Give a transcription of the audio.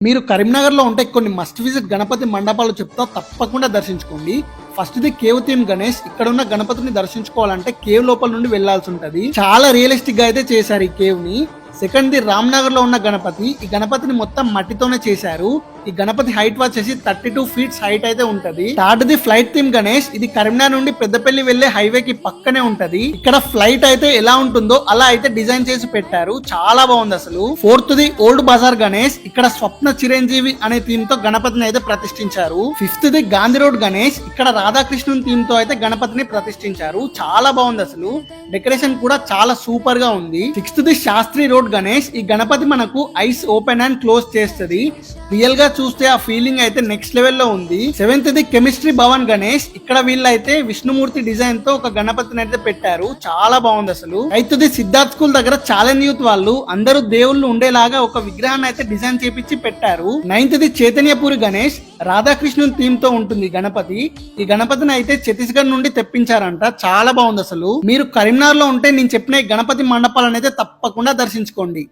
మీరు కరీంనగర్లో ఉంటే కొన్ని మస్ట్ విజిట్ గణపతి మండపాలు చెప్తా, తప్పకుండా దర్శించుకోండి. First the cave theme Ganesh. ఇక్కడ ఉన్న గణపతిని దర్శించుకోవాలంటే కేవ్ లోపల నుండి వెళ్లాల్సి ఉంటది. చాలా రియలిస్టిక్ గా అయితే చేశారు ఈ కేవ్ ని. సెకండ్ ది రామ్నగర్ లో ఉన్న గణపతి. ఈ గణపతిని మొత్తం మట్టితోనే చేశారు. ఈ గణపతి హైట్ వచ్చేసి 32 ఫీట్స్ హైట్ అయితే ఉంటది. Third the flight theme Ganesh. ఇది కరీంనగర్ నుండి పెద్దపల్లి వెళ్లే హైవే కి పక్కనే ఉంటది. ఇక్కడ ఫ్లైట్ అయితే ఎలా ఉంటుందో అలా అయితే డిజైన్ చేసి పెట్టారు. చాలా బాగుంది అసలు. Fourth the old bazaar Ganesh. ఇక్కడ స్వప్న చిరంజీవి అనే థీమ్ తో గణపతిని అయితే ప్రతిష్ఠించారు. Fifth the Gandhi road Ganesh. ఇక్కడ రాధాకృష్ణుని థీమ్ తో అయితే గణపతిని ప్రతిష్ఠించారు. చాలా బాగుంది అసలు. డెకరేషన్ కూడా చాలా సూపర్ గా ఉంది. Sixth the Shastri road Ganesh. ఈ గణపతి మనకు ఐస్ ఓపెన్ అండ్ క్లోజ్ చేస్తుంది. రియల్ గా చూస్తే ఆ ఫీలింగ్ అయితే నెక్స్ట్ లెవెల్ లో ఉంది. Seventh the chemistry Bhavan Ganesh. ఇక్కడ వీళ్ళైతే విష్ణుమూర్తి డిజైన్ తో ఒక గణపతిని అయితే పెట్టారు. చాలా బాగుంది అసలు. ఎయిత్ ది సిద్ధార్థ్ స్కూల్ దగ్గర ఛాలెంజ్ యూత్ వాళ్ళు అందరూ దేవుళ్ళు ఉండేలాగా ఒక విగ్రహాన్ని అయితే డిజైన్ చేపించి పెట్టారు. Ninth the Chaitanyapuri Ganesh. రాధాకృష్ణుని థీమ్ తో ఉంటుంది గణపతి. ఈ గణపతిని అయితే ఛత్తీస్గఢ్ నుండి తెప్పించారంట. చాలా బాగుంది అసలు. మీరు కరీంనగర్ లో ఉంటే నేను చెప్పిన ఈ గణపతి మండపాలను అయితే తప్పకుండా దర్శించుకోండి.